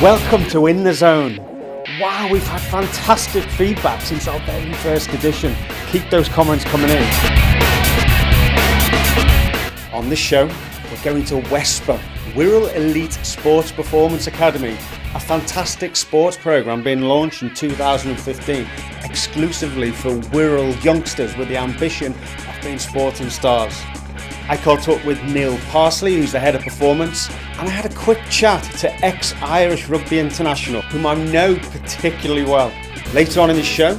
Welcome to In The Zone. Wow, we've had fantastic feedback since our very first edition. Keep those comments coming in. On this show, we're going to Wesper, Wirral Elite Sports Performance Academy, a fantastic sports programme being launched in 2015, exclusively for Wirral youngsters with the ambition of being sporting stars. I caught up with Neil Parsley, who's the head of performance, and I had a quick chat to ex-Irish rugby international, whom I know particularly well. Later on in the show,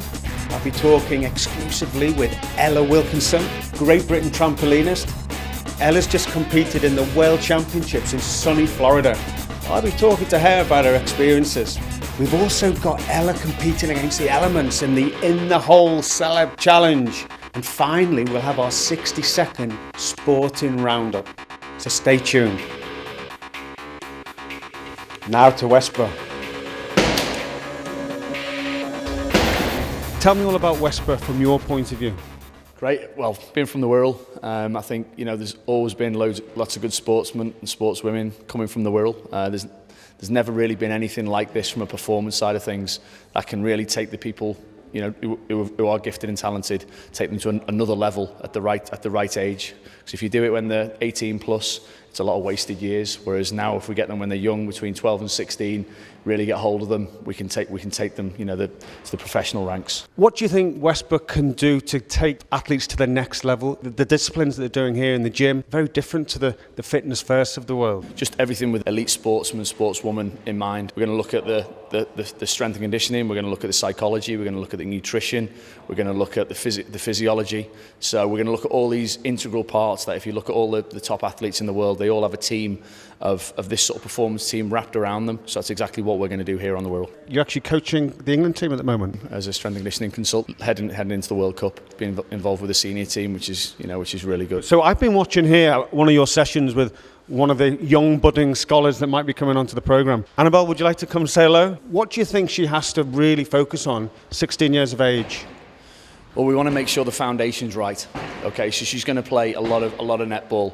I'll be talking exclusively with Ella Wilkinson, Great Britain trampolinist. Ella's just competed in the World Championships in sunny Florida. I'll be talking to her about her experiences. We've also got Ella competing against the elements in the In The Hole Celeb Challenge. And finally, we'll have our 60-second sporting roundup. So stay tuned. Now to Wesper. Tell me all about Wesper from your point of view. Great. Well, being from the Wirral, I think there's always been lots of good sportsmen and sportswomen coming from the Wirral. There's never really been anything like this from a performance side of things that can really take the people who are gifted and talented, take them to another level at the right age. Because if you do it when they're 18 plus, it's a lot of wasted years. Whereas now, if we get them when they're young, between 12 and 16, really get hold of them, we can take them, to the professional ranks. What do you think Wesper can do to take athletes to the next level? The disciplines that they're doing here in the gym, very different to the fitness first of the world. Just everything with elite sportsmen, sportswoman in mind. We're going to look at the strength and conditioning. We're going to look at the psychology. We're going to look at the nutrition. We're going to look at the physiology. So we're going to look at all these integral parts that if you look at all the top athletes in the world, they all have a team of this sort of performance team wrapped around them. So that's exactly what we're going to do here on the Wirral. You're actually coaching the England team at the moment? As a strength and conditioning consultant, heading into the World Cup, being involved with the senior team, which is really good. So I've been watching here one of your sessions with one of the young budding scholars that might be coming onto the programme. Annabelle, would you like to come say hello? What do you think she has to really focus on, 16 years of age? Well, we want to make sure the foundation's right. Okay, so she's going to play a lot of netball,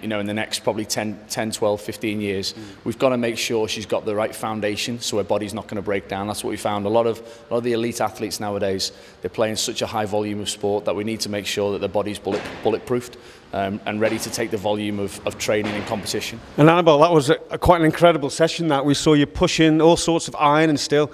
in the next probably 10, 12, 15 years. We've got to make sure she's got the right foundation so her body's not going to break down. That's what we found. A lot of the elite athletes nowadays, they're playing such a high volume of sport that we need to make sure that their body's bulletproofed and ready to take the volume of training and competition. And Annabelle, that was quite an incredible session that we saw you pushing all sorts of iron and steel.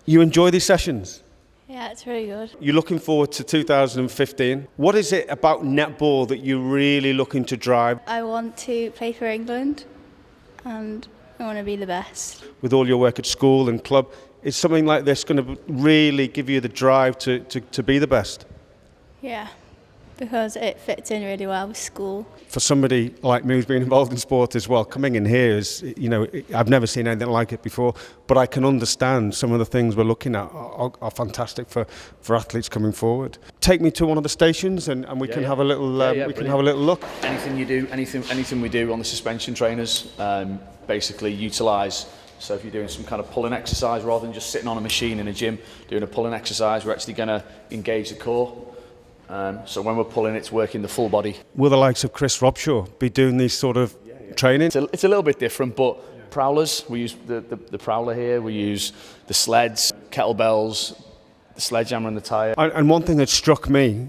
You enjoy these sessions? Yeah, it's really good. You're looking forward to 2015. What is it about netball that you're really looking to drive? I want to play for England and I want to be the best. With all your work at school and club, is something like this going to really give you the drive to be the best? Yeah, because it fits in really well with school. For somebody like me who's been involved in sport as well, coming in here is, I've never seen anything like it before, but I can understand some of the things we're looking at are fantastic for athletes coming forward. Take me to one of the stations and we can have a little have a little look. Anything you do, anything we do on the suspension trainers, basically utilise. So if you're doing some kind of pulling exercise, rather than just sitting on a machine in a gym doing a pulling exercise, we're actually going to engage the core. So when we're pulling, it's working the full body. Will the likes of Chris Robshaw be doing these sort of training? It's a little bit different, but prowlers, we use the prowler here, we use the sleds, kettlebells, the sledgehammer and the tyre. And one thing that struck me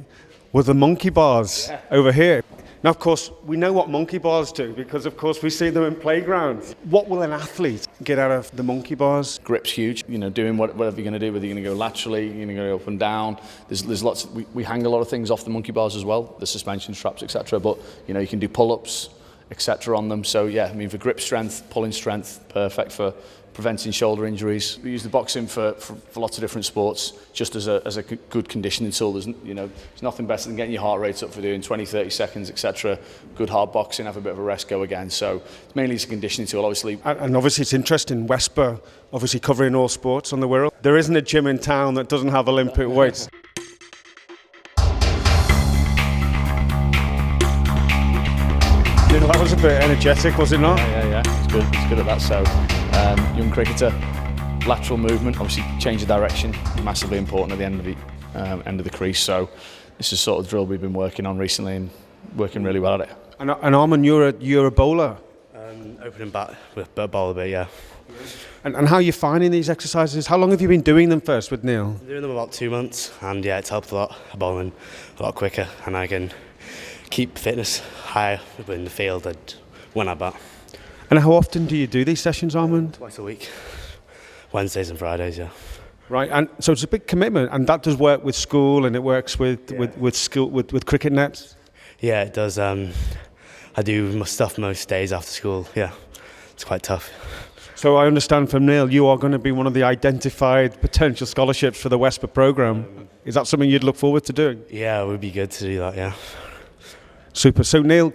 were the monkey bars over here. Now, of course, we know what monkey bars do because, of course, we see them in playgrounds. What will an athlete get out of the monkey bars? Grip's huge. Doing whatever you're going to do, whether you're going to go laterally, you're going to go up and down. There's lots. We hang a lot of things off the monkey bars as well, the suspension straps, etc. But you can do pull-ups, etc. on them. So yeah, for grip strength, pulling strength, perfect for preventing shoulder injuries. We use the boxing for lots of different sports, just as a good conditioning tool. There's nothing better than getting your heart rate up for doing 20, 30 seconds, etc. Good hard boxing, have a bit of a rest, go again. So it's mainly a conditioning tool, obviously. And obviously it's interesting, Wesper, obviously covering all sports on the Wirral. There isn't a gym in town that doesn't have Olympic weights. That was a bit energetic, was it not? Yeah. It's good at that. So, young cricketer, lateral movement, obviously change of direction, massively important at the end of the crease. So, this is sort of drill we've been working on recently and working really well at it. And Arman, you're a bowler. Opening bat with bowler bit, yeah. And how are you finding these exercises? How long have you been doing them first with Neil? I'm doing them about 2 months, and yeah, it's helped a lot. I'm bowling a lot quicker, and I can keep fitness higher in the field and when I bat. And how often do you do these sessions, Armand? Twice a week, Wednesdays and Fridays, yeah. Right, and so it's a big commitment, and that does work with school, and it works with cricket nets. Yeah, it does. I do my stuff most days after school. Yeah, it's quite tough. So I understand from Neil, you are going to be one of the identified potential scholarships for the Wesper programme. Is that something you'd look forward to doing? Yeah, it would be good to do that, yeah. Super. So Neil,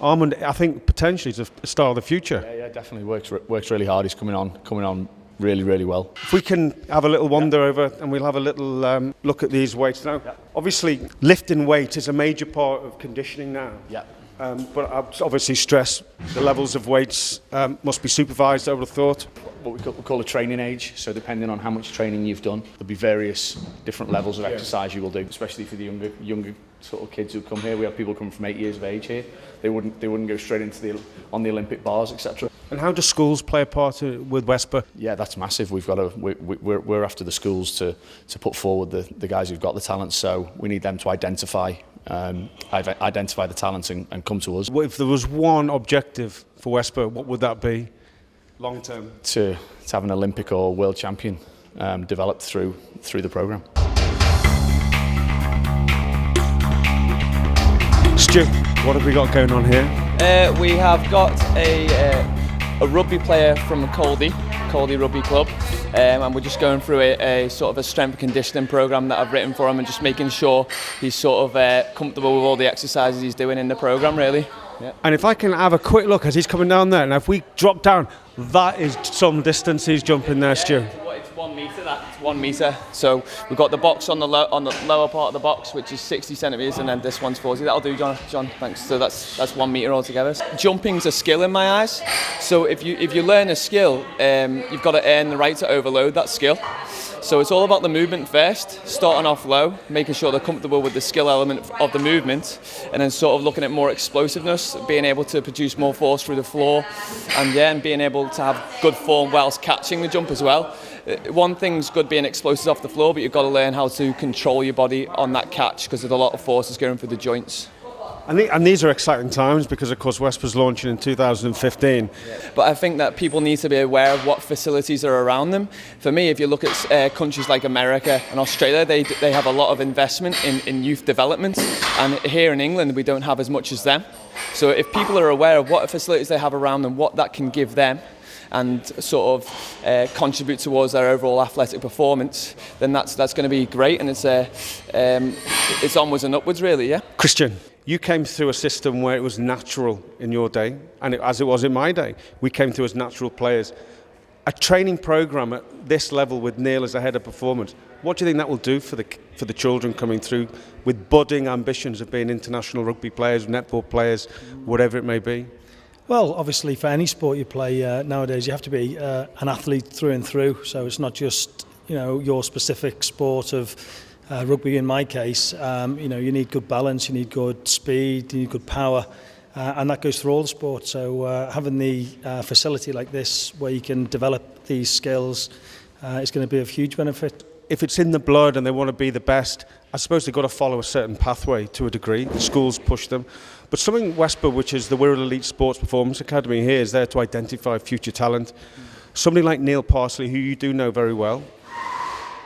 Armand, I think potentially is a star of the future. Yeah, definitely works really hard. He's coming on really, really well. If we can have a little wander over, and we'll have a little look at these weights now. Yeah. Obviously, lifting weight is a major part of conditioning now. Yeah. But I'd obviously stress the levels of weights must be supervised, I would have thought. What we call a training age. So depending on how much training you've done, there'll be various different levels of exercise you will do, especially for the younger sort of kids who come here. We have people coming from 8 years of age here. They wouldn't go straight into on the Olympic bars, etc. And how do schools play a part with Wesper? Yeah, that's massive. We're after the schools to put forward the guys who've got the talent. So we need them to identify the talents and come to us. If there was one objective for Wesper, what would that be, long term? To have an Olympic or world champion developed through the programme. Stu, what have we got going on here? We have got a rugby player from Coldy Rugby Club, and we're just going through a sort of a strength and conditioning programme that I've written for him, and just making sure he's sort of comfortable with all the exercises he's doing in the programme, really. Yeah. And if I can have a quick look as he's coming down there, and if we drop down, that is some distance he's jumping there, Stu. It's 1 metre. It's 1 metre. So we've got the box on the lower part of the box, which is 60 centimetres, and then this one's 40. That'll do, John. Thanks. So that's 1 metre altogether. Jumping's a skill in my eyes. So if you learn a skill, you've got to earn the right to overload that skill. So it's all about the movement first, starting off low, making sure they're comfortable with the skill element of the movement, and then sort of looking at more explosiveness, being able to produce more force through the floor, and then being able to have good form whilst catching the jump as well. One thing's good being explosive off the floor, but you've got to learn how to control your body on that catch, because there's a lot of forces going through the joints. And these are exciting times because, of course, Wesper's launching in 2015. But I think that people need to be aware of what facilities are around them. For me, if you look at countries like America and Australia, they have a lot of investment in youth development. And here in England, we don't have as much as them. So if people are aware of what facilities they have around them, what that can give them, and sort of contribute towards their overall athletic performance, then that's going to be great. And it's onwards and upwards, really, yeah. Christian, you came through a system where it was natural in your day, and as it was in my day. We came through as natural players. A training programme at this level with Neil as a head of performance, what do you think that will do for the children coming through with budding ambitions of being international rugby players, netball players, whatever it may be? Well, obviously for any sport you play nowadays, you have to be an athlete through and through. So it's not just your specific sport of rugby. In my case, you need good balance, you need good speed, you need good power, and that goes through all the sports. So having the facility like this where you can develop these skills is going to be of huge benefit. If it's in the blood and they want to be the best, I suppose they've got to follow a certain pathway to a degree. The schools push them. But something Wesper, which is the Wirral Elite Sports Performance Academy here, is there to identify future talent. Somebody like Neil Parsley, who you do know very well,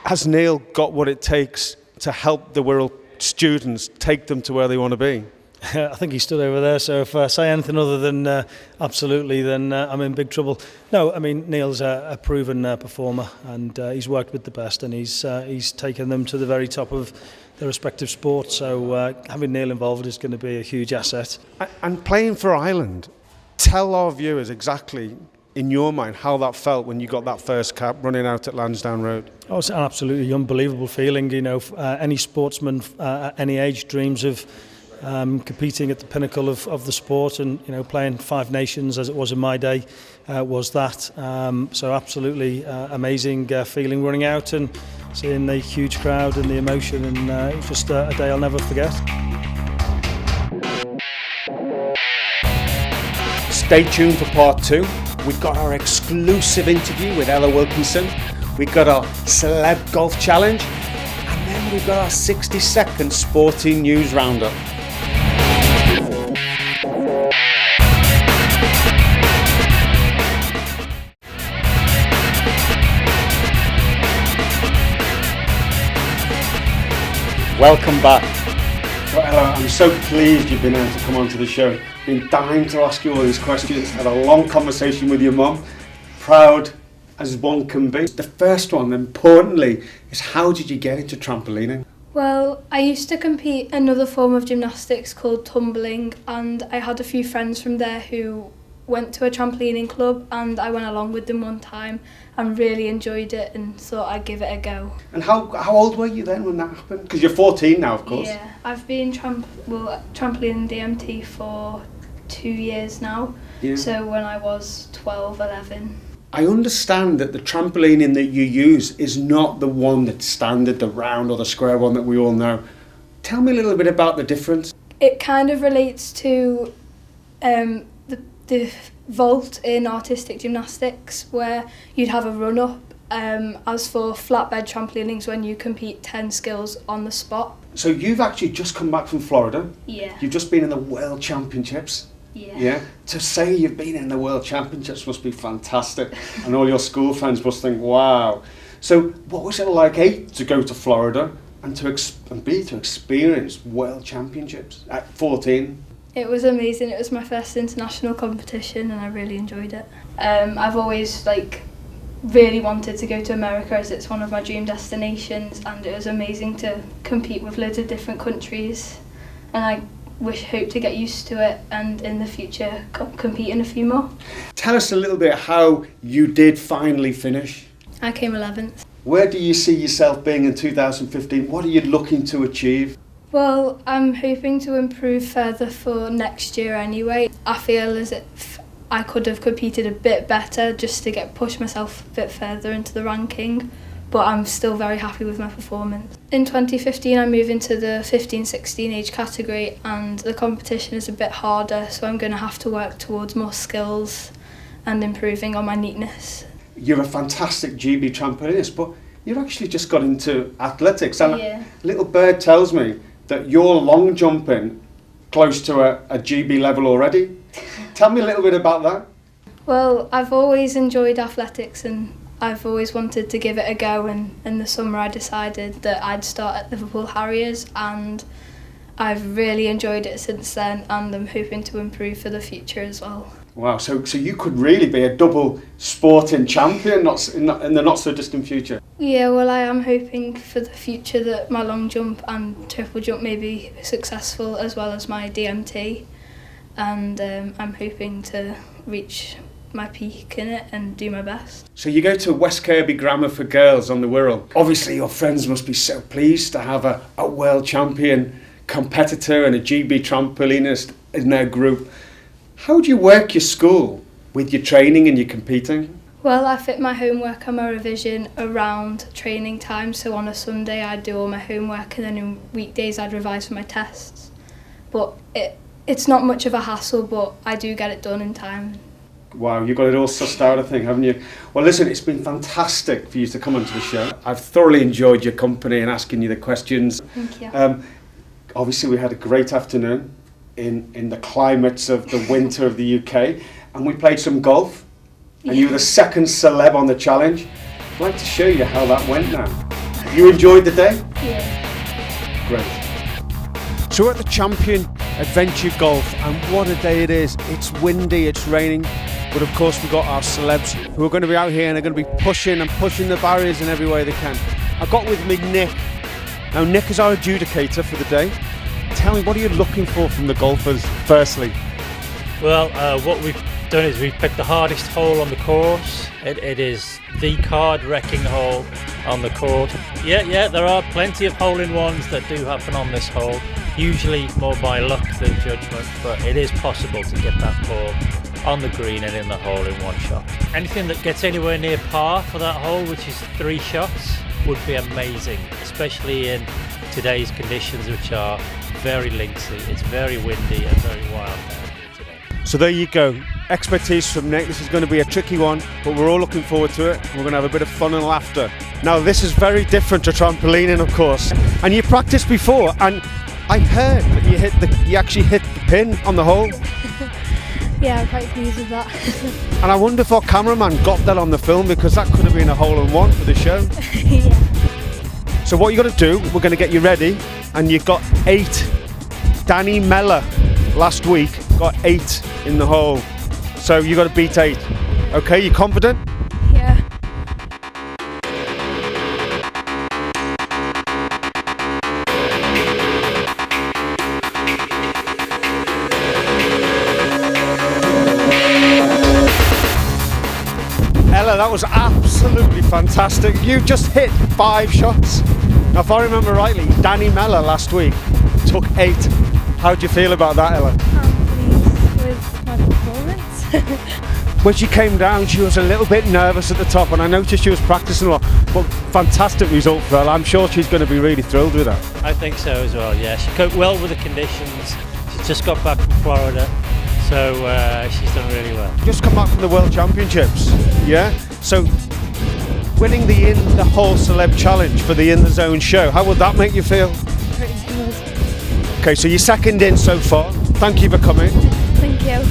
has Neil got what it takes to help the Wirral students take them to where they want to be? I think he stood over there, so if I say anything other than absolutely, then I'm in big trouble. No, I mean, Neil's a proven performer, and he's worked with the best, and he's taken them to the very top of their respective sports, so having Neil involved is going to be a huge asset. And playing for Ireland, tell our viewers exactly, in your mind, how that felt when you got that first cap running out at Lansdowne Road. Oh, it's an absolutely unbelievable feeling. Any sportsman at any age dreams of competing at the pinnacle of the sport, and playing Five Nations as it was in my day was that. So absolutely amazing feeling running out and seeing the huge crowd and the emotion, and it was just a day I'll never forget. Stay tuned for part 2. we've got our exclusive interview with Ella Wilkinson, we've got our Celeb Golf Challenge, and then we've got our 60-second sporting news roundup. Welcome back. Well, Ella, I'm so pleased you've been able to come onto the show. Been dying to ask you all these questions. Had a long conversation with your mum. Proud as one can be. The first one, importantly, is how did you get into trampolining? Well, I used to compete another form of gymnastics called tumbling, and I had a few friends from there who went to a trampolining club, and I went along with them one time and really enjoyed it and thought I'd give it a go. And how old were you then when that happened? Because you're 14 now, of course. Yeah, I've been trampolining DMT for 2 years now. Yeah. So when I was 12, 11. I understand that the trampolining that you use is not the one that's standard, the round or the square one that we all know. Tell me a little bit about the difference. It kind of relates to the vault in artistic gymnastics, where you'd have a run-up. As for flatbed trampolining's when you compete 10 skills on the spot. So you've actually just come back from Florida. Yeah. You've just been in the World Championships. Yeah. To say you've been in the World Championships must be fantastic, and all your school friends must think, wow. So what was it like, A, to go to Florida, and B, to experience World Championships at 14? It was amazing. It was my first international competition and I really enjoyed it. I've always really wanted to go to America as it's one of my dream destinations, and it was amazing to compete with loads of different countries, and I hope to get used to it and in the future compete in a few more. Tell us a little bit how you did finally finish. I came 11th. Where do you see yourself being in 2015? What are you looking to achieve? Well, I'm hoping to improve further for next year anyway. I feel as if I could have competed a bit better just to push myself a bit further into the ranking, but I'm still very happy with my performance. In 2015 I moved into the 15-16 age category, and the competition is a bit harder, so I'm going to have to work towards more skills and improving on my neatness. You're a fantastic GB trampolinist, but you've actually just got into athletics, and Yeah. a little bird tells me that you're long jumping close to a GB level already. Tell me a little bit about that. Well, I've always enjoyed athletics and I've always wanted to give it a go, and in the summer I decided that I'd start at Liverpool Harriers, and I've really enjoyed it since then, and I'm hoping to improve for the future as well. Wow, so you could really be a double sporting champion in the not so distant future. Yeah, well, I am hoping for the future that my long jump and triple jump may be successful, as well as my DMT, and I'm hoping to reach my peak in it and do my best. So you go to West Kirby Grammar for Girls on the Wirral. Obviously your friends must be so pleased to have a world champion competitor and a GB trampolinist in their group. How do you work your school with your training and your competing? Well, I fit my homework and my revision around training time, so on a Sunday I'd do all my homework and then in weekdays I'd revise for my tests. But it's not much of a hassle, but I do get it done in time. Wow, you've got it all sussed out, I think, haven't you? Well, listen, it's been fantastic for you to come onto the show. I've thoroughly enjoyed your company and asking you the questions. Thank you. Obviously, we had a great afternoon in the climates of the winter of the UK, and we played some golf, and you were the second celeb on the challenge. I'd like to show you how that went now. You enjoyed the day? Yeah. Great. So we're at the Champion Adventure Golf, and what a day it is. It's windy, it's raining, but of course we've got our celebs who are going to be out here and are going to be pushing the barriers in every way they can. I've got with me Nick. Now Nick is our adjudicator for the day. Tell me, what are you looking for from the golfers, firstly? Well, what we've done is we've picked the hardest hole on the course. It is the card-wrecking hole on the court. Yeah, there are plenty of hole-in-ones that do happen on this hole, usually more by luck than judgment, but it is possible to get that ball on the green and in the hole in one shot. Anything that gets anywhere near par for that hole, which is 3 shots, would be amazing, especially in today's conditions, which are very linksy. It's very windy and very wild down here today. So there you go. expertise from Nick. This is going to be a tricky one, but we're all looking forward to it. We're going to have a bit of fun and laughter. Now, this is very different to trampolining, of course. And you practiced before, and I heard that you actually hit the pin on the hole. Yeah, I'm quite pleased with that. And I wonder if our cameraman got that on the film, because that could have been a hole-in-one for the show. Yeah. So what you got to do, we're going to get you ready, and you've got 8. Danny Mellor last week got 8 in the hole. So you got to beat 8. Okay, you confident? Yeah. Ella, that was absolutely fantastic. You just hit 5 shots. Now, if I remember rightly, Danny Mellor last week took 8. How do you feel about that, Ella? I'm pleased with my performance. When she came down, she was a little bit nervous at the top, and I noticed she was practicing a lot. But fantastic result for her. I'm sure she's going to be really thrilled with that. I think so as well, yeah. She coped well with the conditions. She's just got back from Florida, so she's done really well. Just come back from the World Championships, yeah? So, winning the In the Hole Celeb Challenge for the In the Zone show, how would that make you feel? Pretty good. Okay, so you're second in so far. Thank you for coming. Thank you.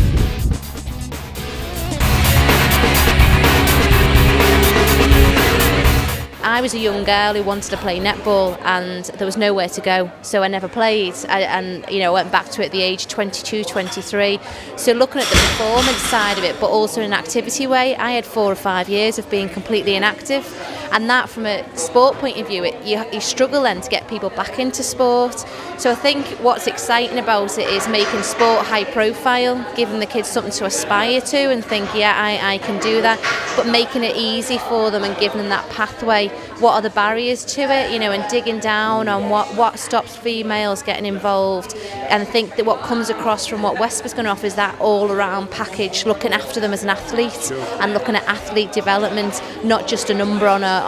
I was a young girl who wanted to play netball, and there was nowhere to go, so I never played. I went back to it at the age 22, 23. So looking at the performance side of it, but also in an activity way, I had 4 or 5 years of being completely inactive, and that from a sport point of view, you struggle then to get people back into sport. So I think what's exciting about it is making sport high profile, giving the kids something to aspire to and think, yeah, I can do that, but making it easy for them and giving them that pathway. What are the barriers to it, and digging down on what stops females getting involved. And I think that what comes across from what Wesper's going to offer is that all-around package, looking after them as an athlete and looking at athlete development, not just a number on a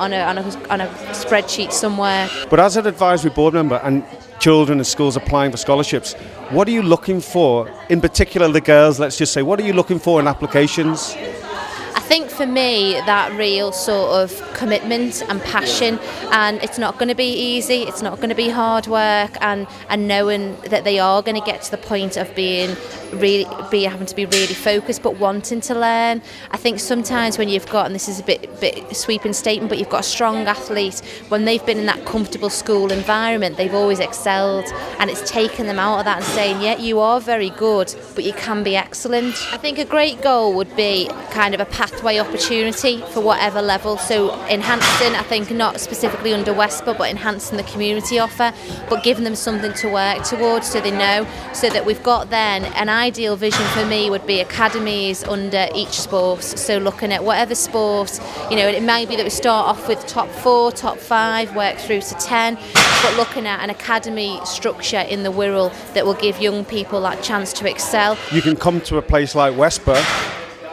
spreadsheet somewhere. But as an advisory board member and children and schools applying for scholarships, what are you looking for, in particular the girls, let's just say, what are you looking for in applications? I think for me that real sort of commitment and passion, and it's not going to be easy, it's not going to be hard work, and knowing that they are going to get to the point of having to be really focused but wanting to learn. I think sometimes when you've got, and this is a bit sweeping statement, but you've got a strong athlete, when they've been in that comfortable school environment, they've always excelled, and it's taken them out of that and saying, yeah, you are very good, but you can be excellent. I think a great goal would be kind of a pathway opportunity for whatever level, so enhancing, I think not specifically under Wesper, but enhancing the community offer, but giving them something to work towards so they know, so that we've got then an ideal vision for me would be academies under each sport, so looking at whatever sport, it might be that we start off with top 4, top 5, work through to 10, but looking at an academy structure in the Wirral that will give young people that chance to excel. You can come to a place like Wesper,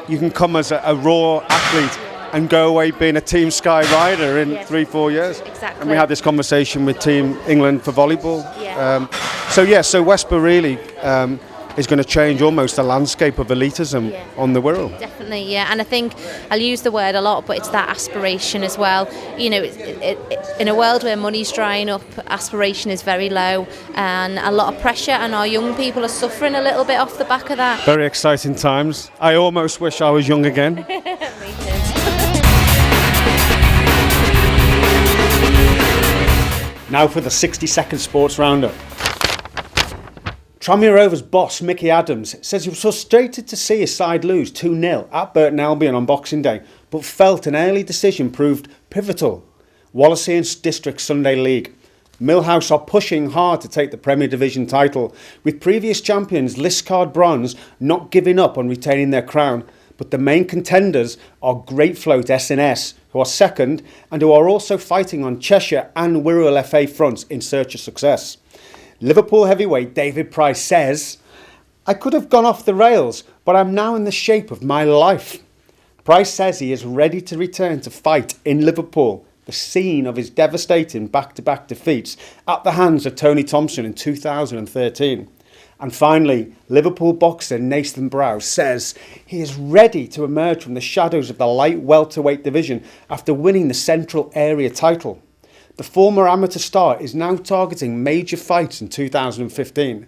you can come as a raw athlete and go away being a Team Sky rider in 3-4 years. Exactly. And we had this conversation with Team England for volleyball. Yeah. So Wesper really is going to change almost the landscape of elitism on the Wirral. Definitely, yeah. And I think I'll use the word a lot, but it's that aspiration as well. In a world where money's drying up, aspiration is very low, and a lot of pressure, and our young people are suffering a little bit off the back of that. Very exciting times. I almost wish I was young again. Me too. Now for the 60-second sports roundup. Tranmere Rovers boss Mickey Adams says he was frustrated to see his side lose 2-0 at Burton Albion on Boxing Day, but felt an early decision proved pivotal. Wallasey and District Sunday League. Millhouse are pushing hard to take the Premier Division title, with previous champions Liscard Bronze not giving up on retaining their crown, but the main contenders are Great Float SNS, who are second and who are also fighting on Cheshire and Wirral FA fronts in search of success. Liverpool heavyweight David Price says, "I could have gone off the rails, but I'm now in the shape of my life." Price says he is ready to return to fight in Liverpool, the scene of his devastating back-to-back defeats at the hands of Tony Thompson in 2013. And finally, Liverpool boxer Nathan Brow says he is ready to emerge from the shadows of the light welterweight division after winning the Central Area title. The former amateur star is now targeting major fights in 2015.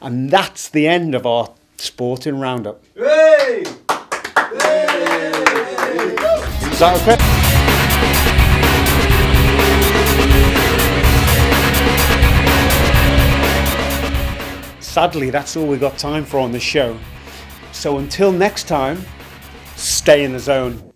And that's the end of our sporting roundup. Hey! Is that okay? Sadly, that's all we've got time for on the show. So until next time, stay in the zone.